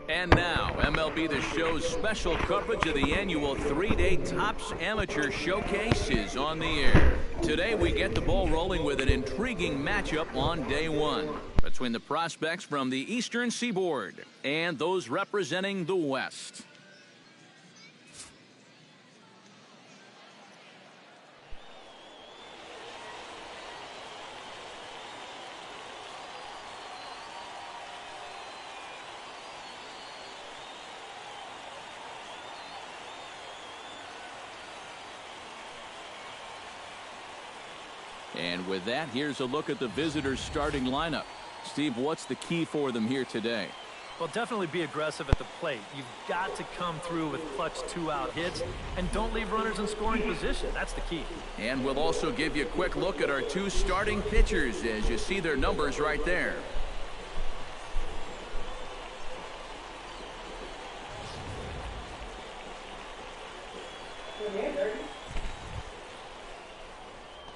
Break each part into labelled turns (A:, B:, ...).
A: And now, MLB The Show's special coverage of the annual 3-day Topps Amateur Showcase is on the air. Today, we get the ball rolling with an intriguing matchup on day one between the prospects from the Eastern Seaboard and those representing the West. And with that, here's a look at the visitors' starting lineup. Steve, what's the key for them here today?
B: Well, definitely be aggressive at the plate. You've got to come through with clutch two-out hits, and don't leave runners in scoring position. That's the key.
A: And we'll also give you a quick look at our two starting pitchers as you see their numbers right there.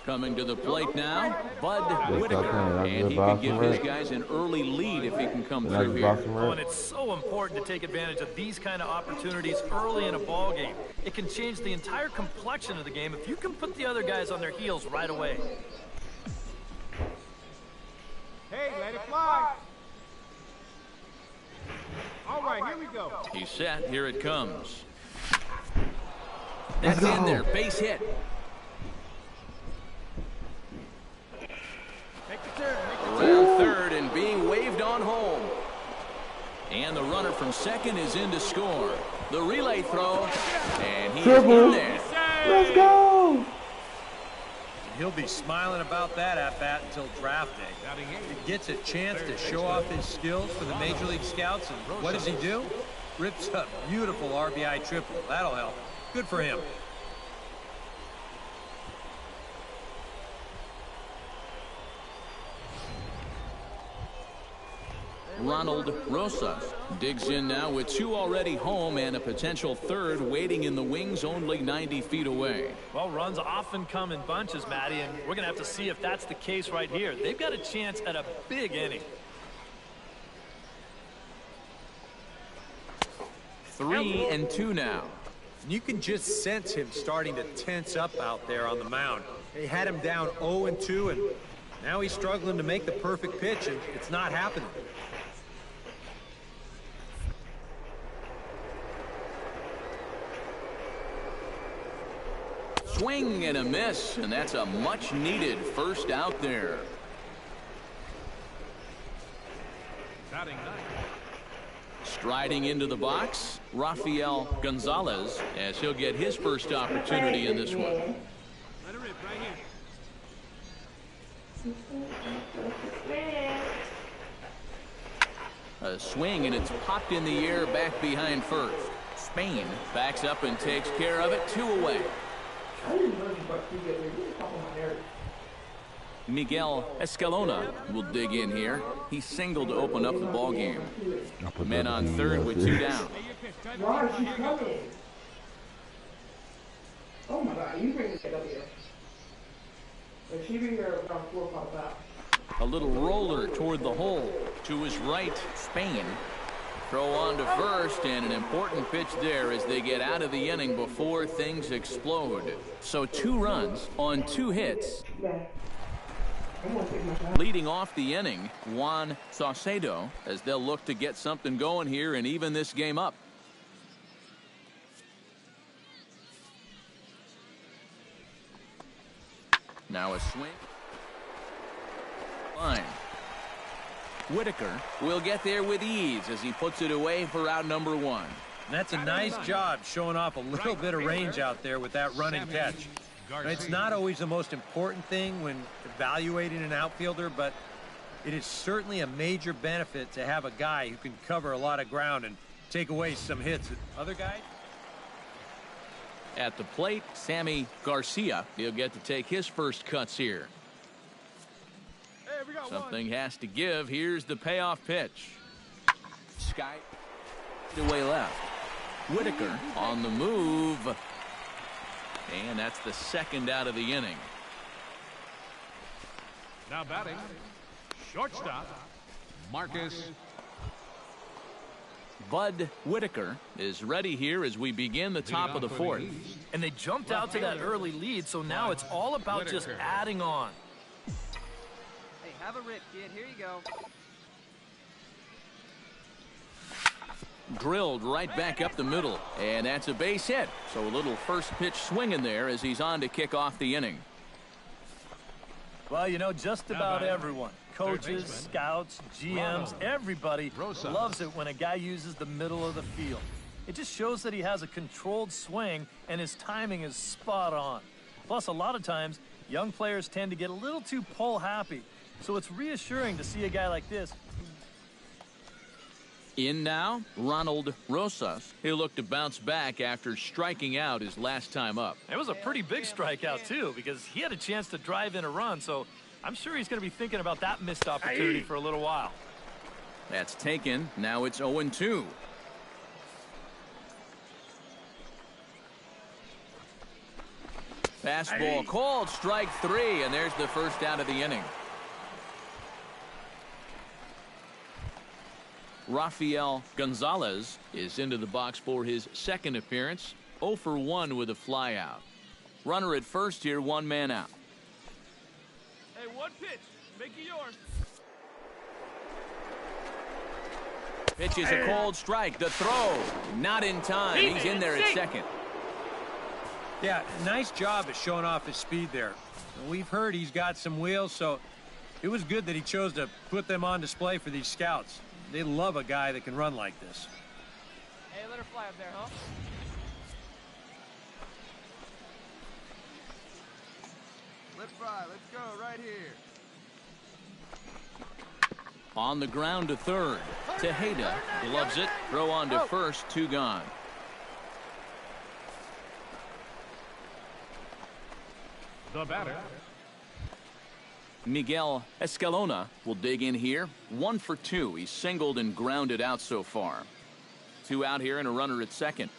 A: Coming to the plate now, Bud Whitaker, and he can give his guys an early lead if he can come through here.
B: Oh, and it's so important to take advantage of these kind of opportunities early in a ball game. It can change the entire complexion of the game if you can put the other guys on their heels right away.
C: Hey, let it fly. All right, here we go.
A: He's set. Here it comes. That's in there. Base hit. Around third and being waved on home. And the runner from second is in to score. The relay throw, and he's in there.
D: Let's go!
E: He'll be smiling about that at-bat until draft day. He gets a chance to show off his skills for the Major League Scouts, and what does he do? Rips a beautiful RBI triple. That'll help. Good for him.
A: Ronald Rosas digs in now with two already home and a potential third waiting in the wings only 90 feet away.
B: Well, runs often come in bunches, Matty, and we're going to have to see if that's the case right here. They've got a chance at a big inning.
A: 3-2 now.
E: You can just sense him starting to tense up out there on the mound. They had him down 0-2, and now he's struggling to make the perfect pitch, and it's not happening.
A: Swing and a miss, and that's a much-needed first out there. Striding into the box, Rafael Gonzalez, as he'll get his first opportunity in this one. A swing, and it's popped in the air back behind first. Spain backs up and takes care of it. 2 away. Miguel Escalona will dig in here. He singled to open up the ball game. Men on third with 2 down.
D: Oh my God, you bring this up here. But she be here around 4 o'clock about.
A: A little roller toward the hole. To his right, Spain. Throw on to first, and an important pitch there as they get out of the inning before things explode. So 2 runs on 2 hits. Leading off the inning, Juan Saucedo, as they'll look to get something going here and even this game up. Now a swing. Fine. Whitaker will get there with ease as he puts it away for out number 1.
E: And that's a nice job showing off a little bit of range out there with that running catch. It's not always the most important thing when evaluating an outfielder, but it is certainly a major benefit to have a guy who can cover a lot of ground and take away some hits. Other guys?
A: At the plate, Sammy Garcia. He'll get to take his first cuts here. Something has to give. Here's the payoff pitch. Sky away left. Whitaker on the move. And that's the second out of the inning.
C: Now batting, shortstop, Marcus
A: Bud Whitaker is ready here as we begin the top of the fourth.
B: And they jumped out to that early lead, so now it's all about just adding on.
F: Hey, have a rip, kid. Here you go.
A: Drilled right back up the middle, and that's a base hit. So a little first pitch swing in there as he's on to kick off the inning.
B: Well, you know, just about everyone, coaches, scouts, GMs, everybody loves it when a guy uses the middle of the field. It just shows that he has a controlled swing and his timing is spot on. Plus, a lot of times, young players tend to get a little too pull happy. So it's reassuring to see a guy like this.
A: In now, Ronald Rosas. He'll look to bounce back after striking out his last time up.
B: It was a pretty big strikeout, too, because he had a chance to drive in a run, so I'm sure he's going to be thinking about that missed opportunity for a little while.
A: That's taken. Now it's 0-2. Fastball called, strike three, and there's the first out of the inning. Rafael Gonzalez is into the box for his second appearance. 0 for 1 with a flyout. Runner at first here, one man out.
C: Hey, one pitch. Make it yours.
A: Pitch is a cold strike. The throw, not in time. He's in there at second.
E: Yeah, nice job at showing off his speed there. We've heard he's got some wheels, so it was good that he chose to put them on display for these scouts. They love a guy that can run like this.
F: Hey, let her fly up there, huh? Let's fly. Let's go right here.
A: On the ground to third. Tejeda loves it. Throw on to first. Two gone.
C: The batter.
A: Miguel Escalona will dig in here. 1 for 2. He's singled and grounded out so far. 2 out here and a runner at second.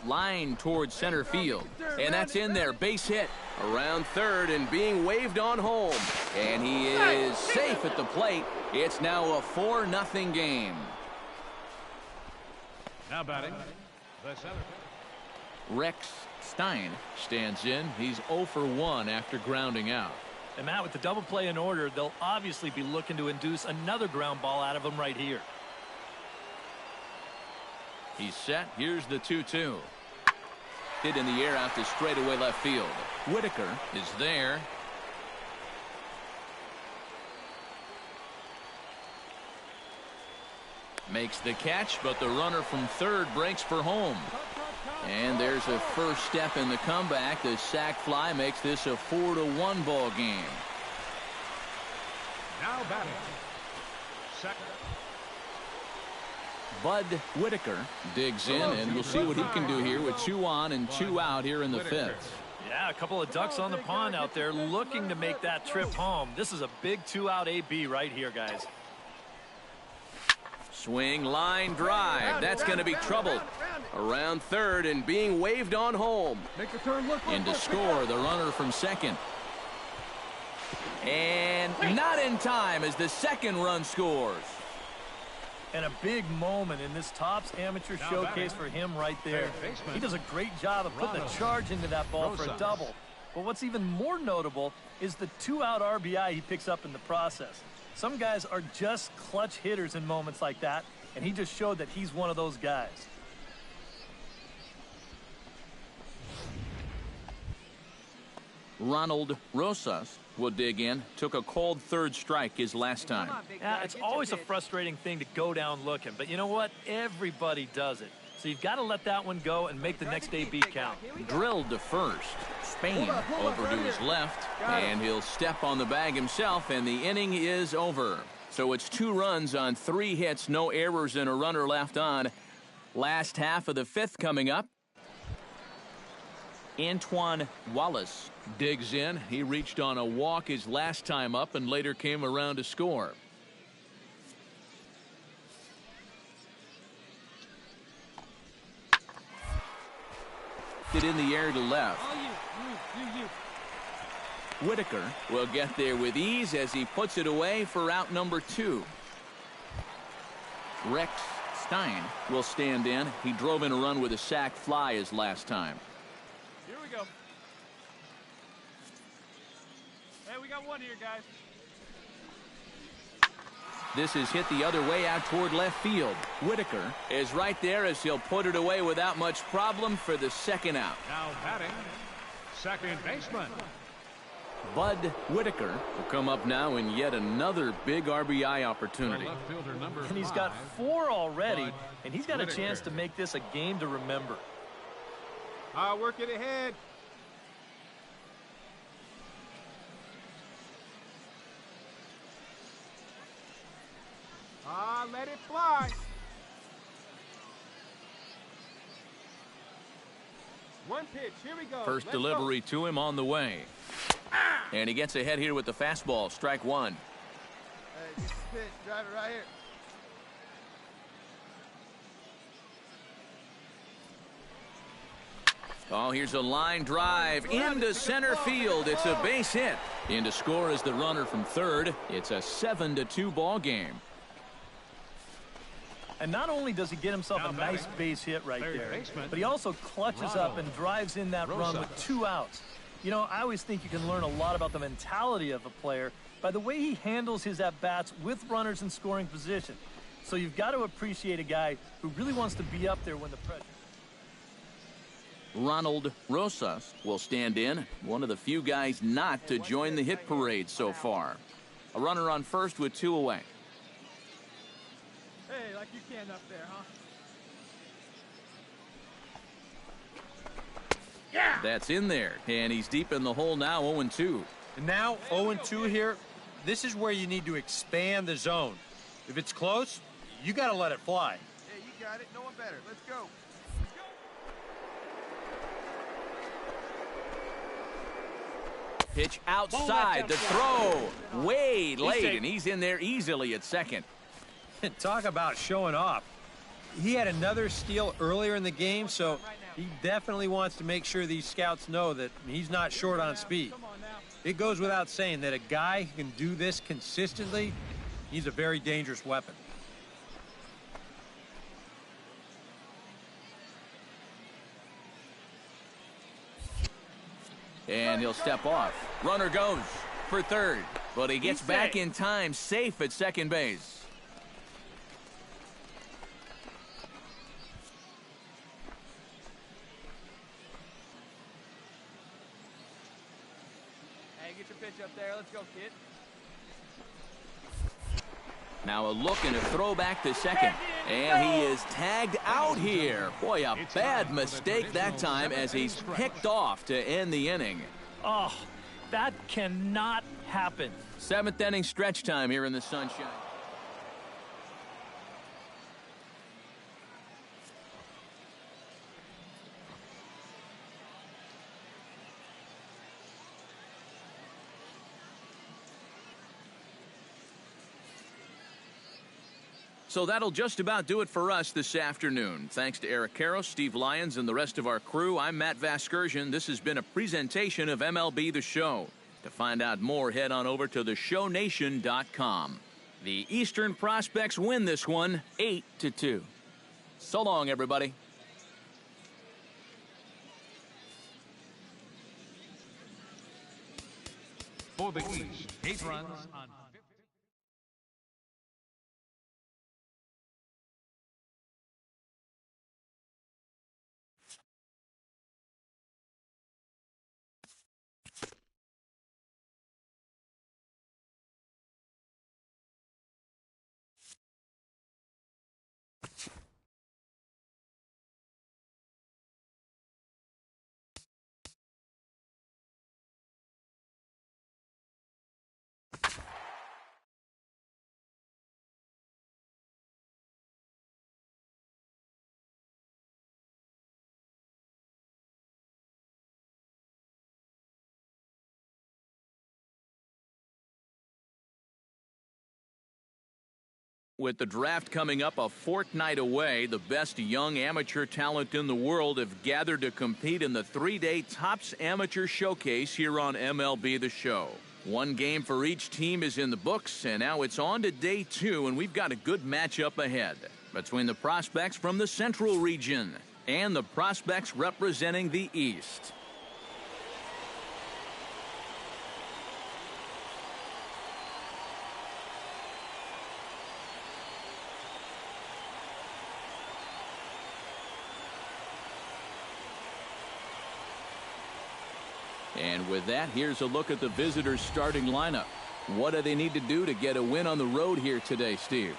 A: Line towards center field. And that's in there. Base hit. Around third and being waved on home. And he is safe at the plate. It's now a 4-0 game.
C: Now batting. The center.
A: Rex Stein stands in. He's 0 for 1 after grounding out.
B: And Matt, with the double play in order, they'll obviously be looking to induce another ground ball out of him right here.
A: He's set. Here's the 2-2. Hit in the air out to straightaway left field. Whitaker is there. Makes the catch, but the runner from third breaks for home. And there's a first step in the comeback. The sac fly makes this a 4-1 ball game.
C: Now batting. Second.
A: Bud Whitaker digs in, and we'll see what he can do here with 2 on and 2 out here in the fifth.
B: Yeah, a couple of ducks on the pond out there looking to make that trip home. This is a big 2-out AB right here, guys.
A: Swing, line drive. That's going to be trouble. Around third and being waved on home. In to score, the runner from second. And not in time as the second run scores.
B: And a big moment in this Topps Amateur Showcase for him right there. He does a great job of putting a charge into that ball for a double. But what's even more notable is the 2-out RBI he picks up in the process. Some guys are just clutch hitters in moments like that, and he just showed that he's one of those guys.
A: Ronald Rosas will dig in. Took a cold third strike his last time.
B: Yeah, it's always a frustrating thing to go down looking, but you know what? Everybody does it. So you've got to let that one go and make the next AB count.
A: Drilled to first. Spain over to his left, and he'll step on the bag himself, and the inning is over. So it's 2 runs on 3 hits, no errors, and a runner left on. Last half of the fifth coming up. Antoine Wallace digs in. He reached on a walk his last time up and later came around to score. Hit in the air to left. Whitaker will get there with ease as he puts it away for out number 2. Rex Stein will stand in. He drove in a run with a sac fly his last time.
C: Here we go. Hey, we got one here, guys.
A: This is hit the other way out toward left field. Whitaker is right there as he'll put it away without much problem for the second out.
G: Now batting, second baseman.
A: Bud Whitaker will come up now in yet another big RBI opportunity.
G: Left fielder number
B: And he's
G: 5.
B: got 4 already,
G: Bud
B: and he's got a
G: Whitaker.
B: chance to make this a game to remember.
C: Work it ahead. Let it fly. One pitch. Here we go.
A: First
C: Let's
A: delivery to him on the way. And he gets ahead here with the fastball. Strike 1.
C: Hey, this is pitch. Drive it right here.
A: Oh, here's a line drive into center field. It's a base hit. In to score is the runner from third. It's a 7-2 ball game.
B: And not only does he get himself
G: Now
B: a nice
G: batting,
B: base hit right
G: third
B: there,
G: baseman,
B: but he also clutches up and drives in that run with 2 outs. You know, I always think you can learn a lot about the mentality of a player by the way he handles his at-bats with runners in scoring position. So you've got to appreciate a guy who really wants to be up there when the pressure.
A: Ronald Rosas will stand in. One of the few guys not to join the hit parade so far. A runner on first with 2 away.
C: Hey, like you can up there, huh?
A: Yeah. That's in there. And he's deep in the hole now, 0-2.
E: And now 0-2 here. This is where you need to expand the zone. If it's close, you got to let it fly.
C: Yeah, you got it. No one better. Let's go.
A: Pitch outside. The throw way late, and he's in there easily at second.
E: Talk about showing off. He had another steal earlier in the game, so he definitely wants to make sure these scouts know that he's not short on speed. It goes without saying that a guy who can do this consistently, he's a very dangerous weapon.
A: And he'll step off. Runner goes for third, but he gets back in time, safe at second base.
F: Hey, get your pitch up there. Let's go, kid.
A: Now a look and a throwback to second. And he is tagged out here. Boy, a bad mistake that time as he's picked off to end the inning.
B: Oh, that cannot happen.
A: 7th inning stretch time here in the sunshine. So that'll just about do it for us this afternoon. Thanks to Eric Karros, Steve Lyons, and the rest of our crew. I'm Matt Vasgersian. This has been a presentation of MLB The Show. To find out more, head on over to theshownation.com. The Eastern Prospects win this one 8-2. So long, everybody.
G: For the East, 8 runs on
A: With the draft coming up a fortnight away, the best young amateur talent in the world have gathered to compete in the 3-day Topps Amateur Showcase here on MLB The Show. One game for each team is in the books, and now it's on to day 2, and we've got a good matchup ahead between the prospects from the Central region and the prospects representing the East. And with that, here's a look at the visitors' starting lineup. What do they need to do to get a win on the road here today, Steve?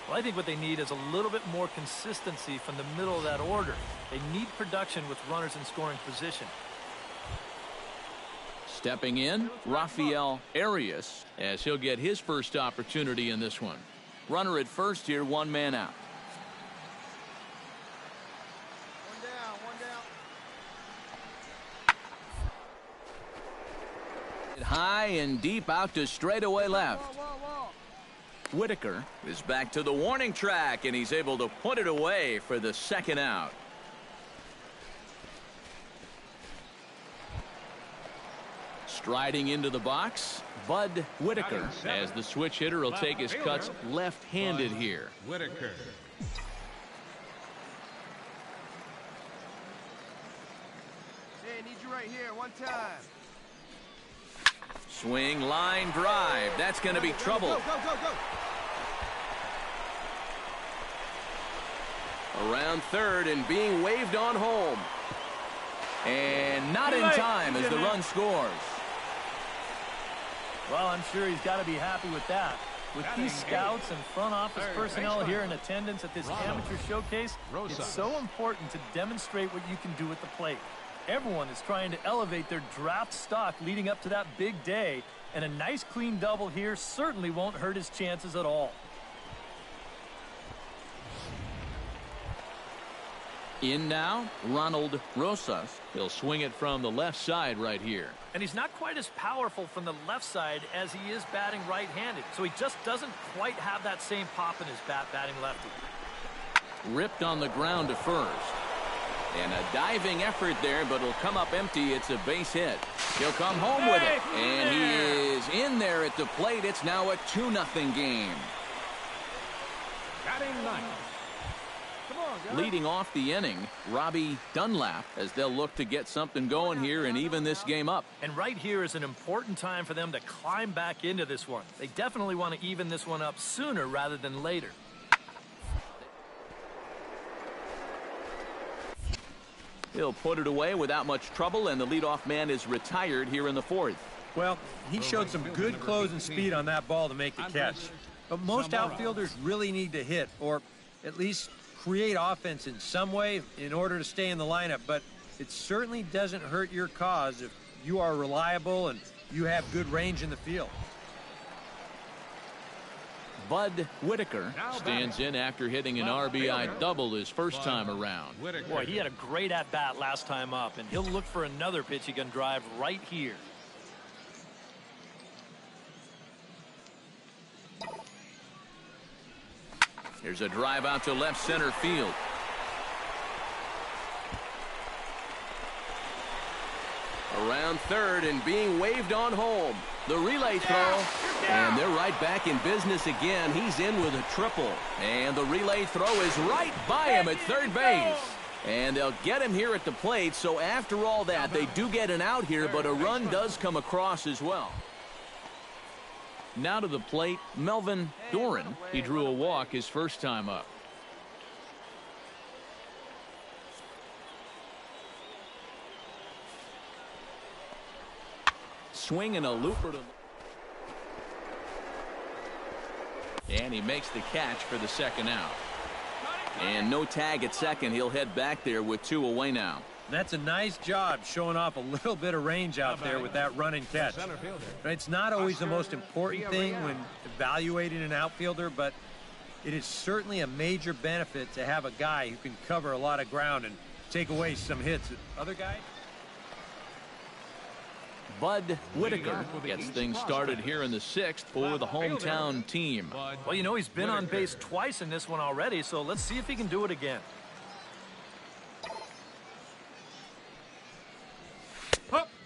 B: Well, I think what they need is a little bit more consistency from the middle of that order. They need production with runners in scoring position.
A: Stepping in, Rafael Arias, as he'll get his first opportunity in this one. Runner at first here, 1 man out. High and deep out to straightaway left. Whitaker is back to the warning track, and he's able to put it away for the 2nd out. Striding into the box, Bud Whitaker, as the switch hitter will take his cuts left-handed here.
G: Whitaker.
F: Hey, need you right here, one time.
A: Swing, line, drive. That's going to be trouble.
F: Go, go, go, go.
A: Around third and being waved on home. And not in time as the run scores.
B: Well, I'm sure he's got to be happy with that. With these scouts and front office personnel here in attendance at this amateur showcase, it's so important to demonstrate what you can do at the plate. Everyone is trying to elevate their draft stock leading up to that big day, and a nice clean double here certainly won't hurt his chances at all.
A: In now, Ronald Rosas. He'll swing it from the left side right here.
B: And he's not quite as powerful from the left side as he is batting right-handed, so he just doesn't quite have that same pop in his bat batting lefty.
A: Ripped on the ground to first. And a diving effort there, but it'll come up empty. It's a base hit. He'll come home with it. And he is in there at the plate. It's now a 2-0 game.
G: Batting 9th.
A: Leading off the inning, Robbie Dunlap, as they'll look to get something going here and even this game up.
B: And right here is an important time for them to climb back into this one. They definitely want to even this one up sooner rather than later.
A: He'll put it away without much trouble, and the leadoff man is retired here in the 4th.
E: Well, he showed some good closing speed on that ball to make the catch. But most outfielders really need to hit, or at least create offense in some way in order to stay in the lineup. But it certainly doesn't hurt your cause if you are reliable and you have good range in the field.
A: Bud Whitaker stands in after hitting an RBI double his first time around.
B: Boy, he had a great at-bat last time up, and he'll look for another pitch he can drive right here.
A: Here's a drive out to left center field. Around third and being waved on home. The relay throw, and they're right back in business again. He's in with a triple, and the relay throw is right by him at third base. And they'll get him here at the plate, so after all that, they do get an out here, but a run does come across as well. Now to the plate, Melvin Doran. He drew a walk his first time up. Swing and a looper to... And he makes the catch for the 2nd out. And no tag at second. He'll head back there with 2 away now.
E: That's a nice job showing off a little bit of range out there with that run and catch. It's not always the most important thing when evaluating an outfielder, but it is certainly a major benefit to have a guy who can cover a lot of ground and take away some hits. Other guy?
A: Bud Whitaker gets things started here in the 6th for the hometown team.
B: Well, you know, he's been on base twice in this one already, so let's see if he can do it again.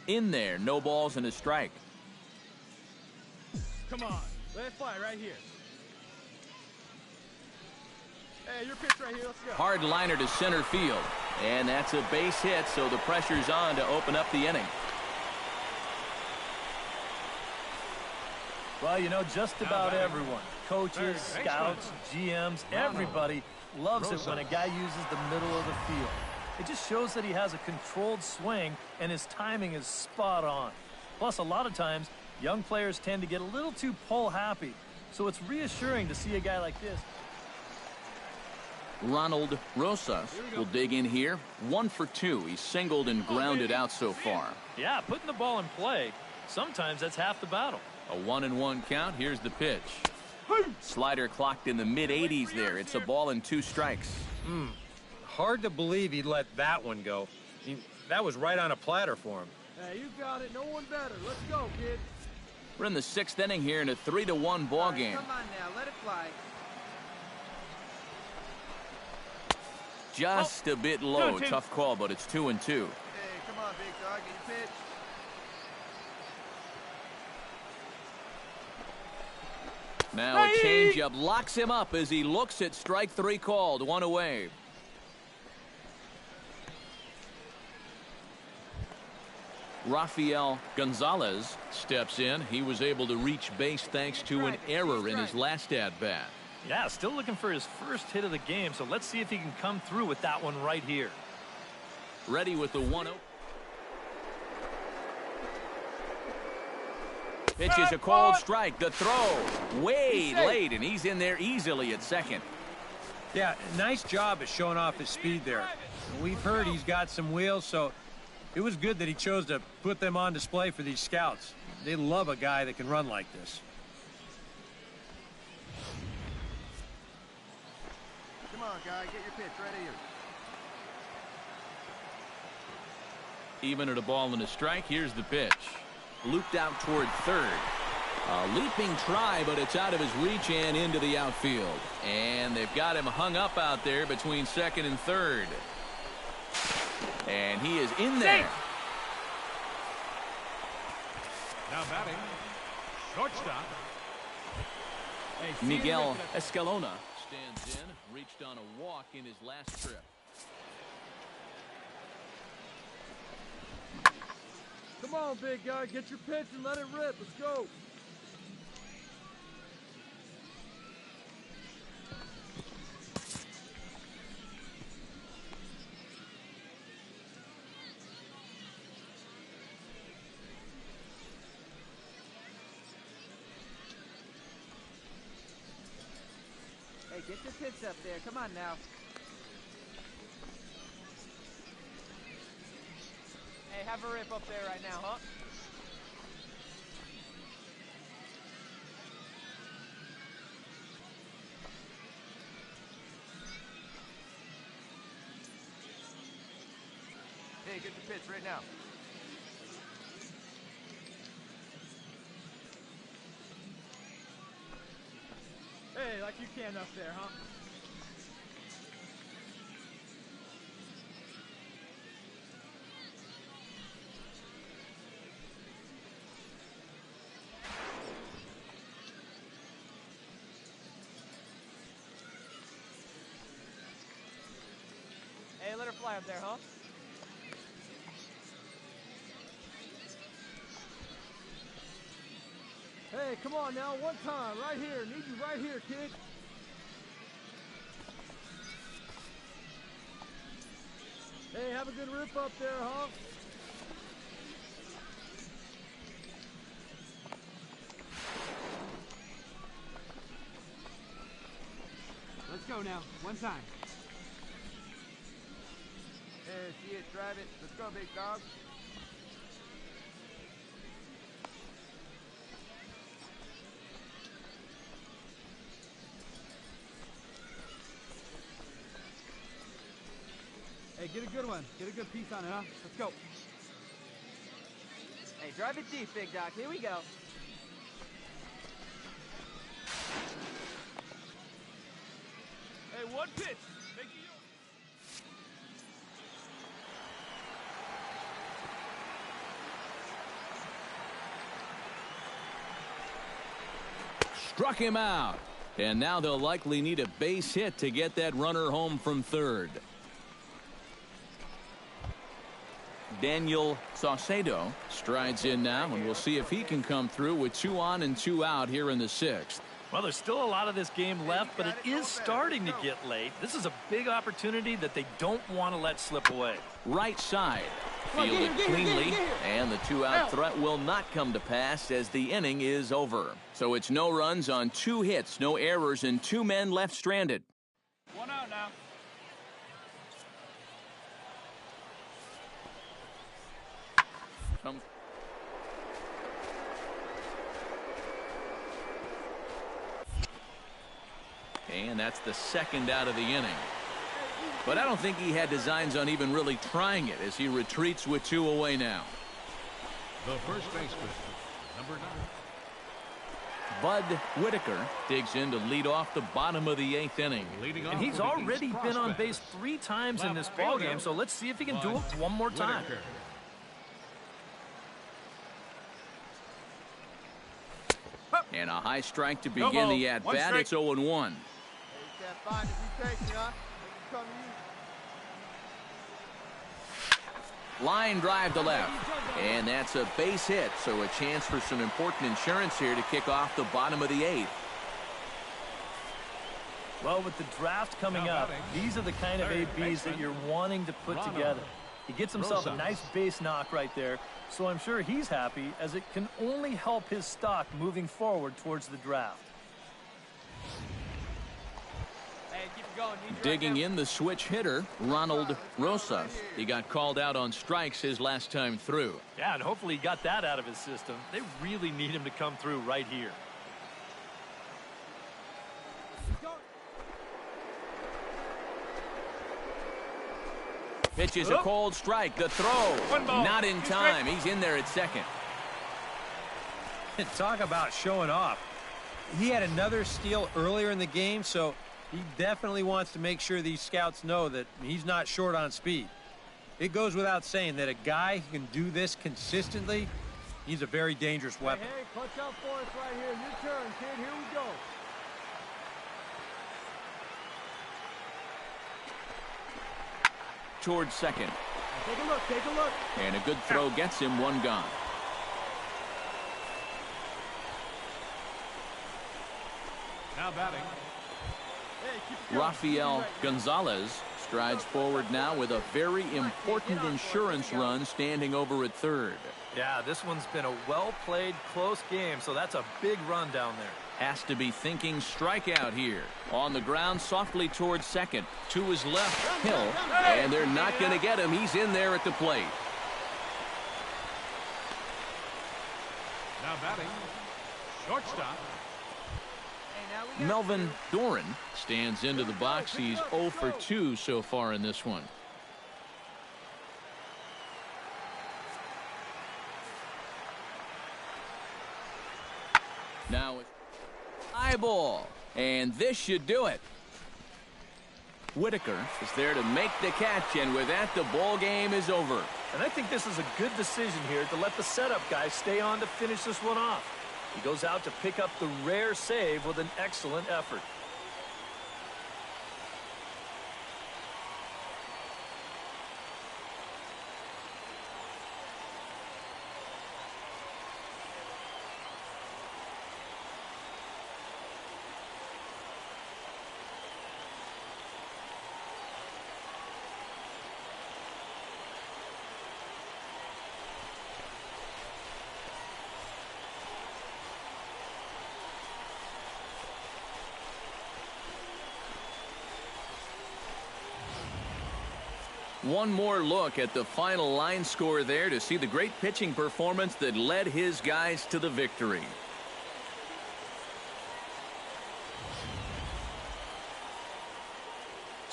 A: In there, no balls and a strike.
C: Come on. Let it fly right here. Hey, your pitch right here. Let's go.
A: Hard liner to center field. And that's a base hit, so the pressure's on to open up the inning.
B: Well, you know, just about everyone, coaches, scouts, GMs, everybody loves it when a guy uses the middle of the field. It just shows that he has a controlled swing and his timing is spot on. Plus, a lot of times, young players tend to get a little too pull happy. So it's reassuring to see a guy like this.
A: Ronald Rosas will dig in here. 1 for 2. He's singled and grounded out so far.
B: Yeah, putting the ball in play, sometimes that's half the battle.
A: A 1-1 count. Here's the pitch. Slider clocked in the mid-80s there. It's a ball and 2 strikes.
E: Hard to believe he let that one go. That was right on a platter for him.
C: Hey, you got it. No one better. Let's go, kid.
A: We're in the 6th inning here in a 3-1 ball game.
F: Come on now, let it fly.
A: Just a bit low. Tough call, but it's 2-2.
F: Hey, come on, big dog. Get your pitch.
A: Now a changeup locks him up as he looks at strike 3 called. 1 away. Rafael Gonzalez steps in. He was able to reach base thanks to an error in his last at-bat.
B: Yeah, still looking for his first hit of the game, so let's see if he can come through with that one right here.
A: Ready with the 1-0. Pitch is a called strike. The throw way late, and he's in there easily at second.
E: Yeah, nice job of showing off his speed there. We've heard he's got some wheels, so it was good that he chose to put them on display for these scouts. They love a guy that can run like this.
F: Come on, guy. Get your pitch right here.
A: Even at a ball and a strike, here's the pitch. Looped out toward third. A leaping try, but it's out of his reach and into the outfield. And they've got him hung up out there between second and third. And he is in there.
G: Now batting, shortstop.
A: Miguel Escalona stands in, reached on a walk in his last trip.
C: Come on, big guy. Get your pitch and let it rip. Let's go.
F: Hey, get your pitch up there. Come on now. Hey, have a rip up there right now, huh? Hey, get your pitch right now.
C: Hey, like you can up there, huh?
F: Hey, let her fly up there, huh?
C: Hey, come on now. One time. Right here. Need you right here, kid. Hey, have a good rip up there, huh?
F: Let's go now. One time. Hey, see it, drive it. Let's go, big dog. Hey, get a good one. Get a good piece on it, huh? Let's go. Hey, drive it deep, Big Doc. Here we go.
C: Hey, one pitch. Make it yours.
A: Struck him out. And now they'll likely need a base hit to get that runner home from third. Daniel Saucedo strides in now, and we'll see if he can come through with 2 on and 2 out here in the 6th.
B: Well, there's still a lot of this game left, but it is starting to get late. This is a big opportunity that they don't want to let slip away.
A: Right side. Fielded cleanly, and the 2-out threat will not come to pass as the inning is over. So it's no runs on 2 hits, no errors, and 2 men left stranded.
C: 1 out now.
A: And that's the 2nd out of the inning. But I don't think he had designs on even really trying it as he retreats with 2 away now.
G: The first baseman, number 9.
A: Bud Whitaker digs in to lead off the bottom of the 8th inning.
B: And he's already been on base 3 times in this ballgame, so let's see if he can do it one more time.
A: And a high strike to begin the at-bat. It's 0-1. Line drive to left. And that's a base hit, so a chance for some important insurance here to kick off the bottom of the 8th.
B: Well, with the draft coming up, these are the kind of ABs that you're wanting to put together. He gets himself a nice base knock right there, so I'm sure he's happy, as it can only help his stock moving forward towards the draft.
A: Digging in the switch hitter, Ronald Rosas. He got called out on strikes his last time through.
B: Yeah, and hopefully he got that out of his system. They really need him to come through right here.
A: Pitches a cold strike. The throw. Not in time. He's in there at second.
E: Talk about showing off. He had another steal earlier in the game, so he definitely wants to make sure these scouts know that he's not short on speed. It goes without saying that a guy who can do this consistently, he's a very dangerous weapon.
C: Hey, clutch out for us right here. Your turn, kid. Here we go.
A: Towards second.
C: Take a look. Take a look.
A: And a good throw gets him 1 gone.
G: Now batting.
A: Rafael Gonzalez strides forward now with a very important insurance run standing over at third.
B: Yeah, this one's been a well-played, close game, so that's a big run down there.
A: Has to be thinking strikeout here. On the ground, softly towards second. To his left, Hill. And they're not going to get him. He's in there at the plate.
G: Now batting. Shortstop.
A: Melvin Doran stands into the box. He's 0 for 2 so far in this one. Now it's high ball, and this should do it. Whitaker is there to make the catch, and with that, the ball game is over.
B: And I think this is a good decision here to let the setup guy stay on to finish this one off. He goes out to pick up the rare save with an excellent effort.
A: One more look at the final line score there to see the great pitching performance that led his guys to the victory.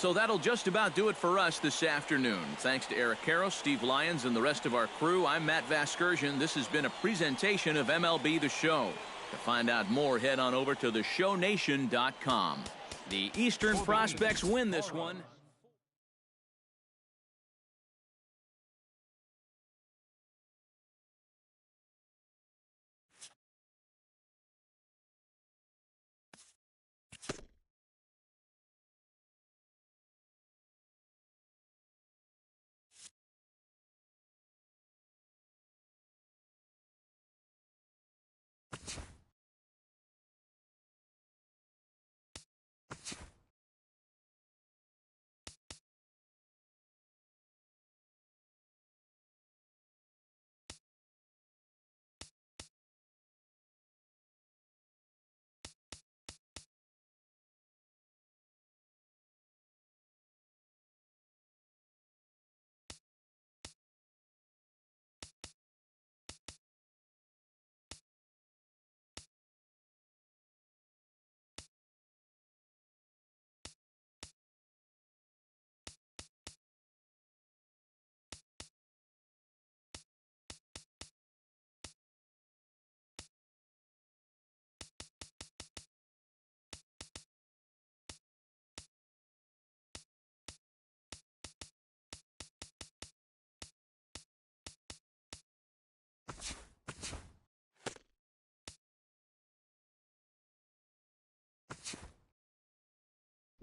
A: So that'll just about do it for us this afternoon. Thanks to Eric Karros, Steve Lyons, and the rest of our crew. I'm Matt Vasgersian. This has been a presentation of MLB The Show. To find out more, head on over to theshownation.com. The Eastern Prospects win this one.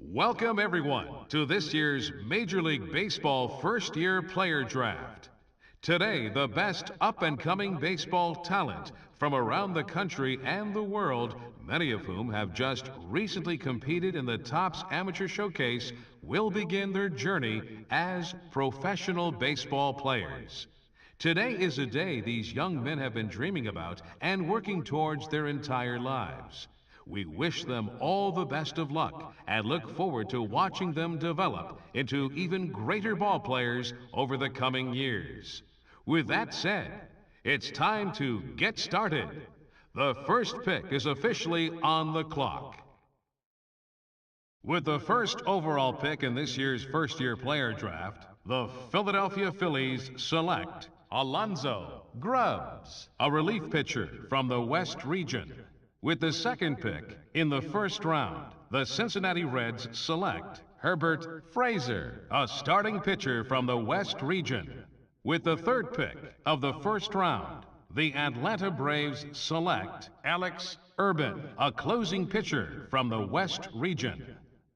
G: Welcome, everyone, to this year's Major League Baseball first-year player draft. Today, the best up-and-coming baseball talent from around the country and the world, many of whom have just recently competed in the Topps Amateur Showcase, will begin their journey as professional baseball players. Today is a day these young men have been dreaming about and working towards their entire lives. We wish them all the best of luck and look forward to watching them develop into even greater ball players over the coming years. With that said, it's time to get started. The first pick is officially on the clock. With the first overall pick in this year's first-year player draft, the Philadelphia Phillies select Alonzo Grubbs, a relief pitcher from the West region. With the second pick in the first round, the Cincinnati Reds select Herbert Frazier, a starting pitcher from the West region. With the third pick of the first round, the Atlanta Braves select Alex Urban, a closing pitcher from the West region.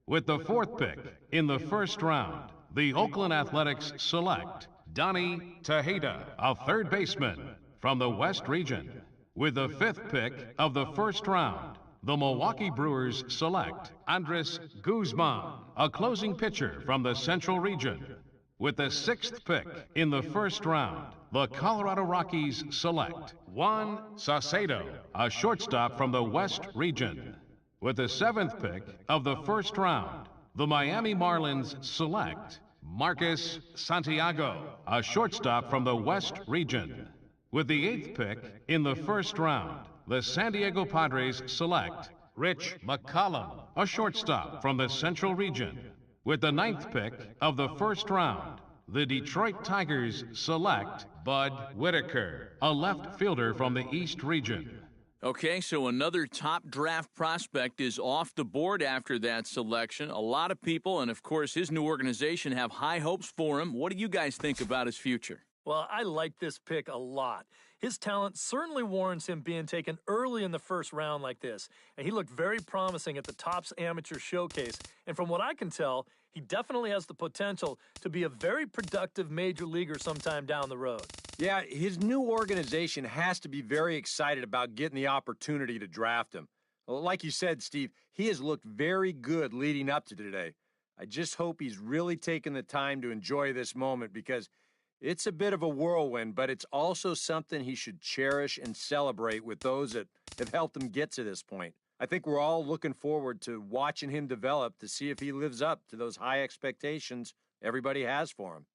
G: With the fourth pick in the first round, the Oakland Athletics select Donnie Tejeda, a third baseman from the West region. With the fifth pick of the first round, the Milwaukee Brewers select Andres Guzman, a closing pitcher from the Central region. With the sixth pick in the first round, the Colorado Rockies select Juan Saucedo, a shortstop from the West region. With the seventh pick of the first round, the Miami Marlins select Marcus Santiago, a shortstop from the West region. With the eighth pick in the first round, the San Diego Padres select Rich McCollum, a shortstop from the Central region. With the ninth pick of the first round, the Detroit Tigers select Bud Whitaker, a left fielder from the East region.
A: Okay, so another top draft prospect is off the board after that selection. A lot of people, and of course his new organization, have high hopes for him. What do you guys think about his future?
B: Well, I like this pick a lot. His talent certainly warrants him being taken early in the first round like this, and he looked very promising at the Topps Amateur Showcase. And from what I can tell, he definitely has the potential to be a very productive major leaguer sometime down the road.
E: Yeah, his new organization has to be very excited about getting the opportunity to draft him. Well, like you said, Steve, he has looked very good leading up to today. I just hope he's really taken the time to enjoy this moment, because it's a bit of a whirlwind, but it's also something he should cherish and celebrate with those that have helped him get to this point. I think we're all looking forward to watching him develop to see if he lives up to those high expectations everybody has for him.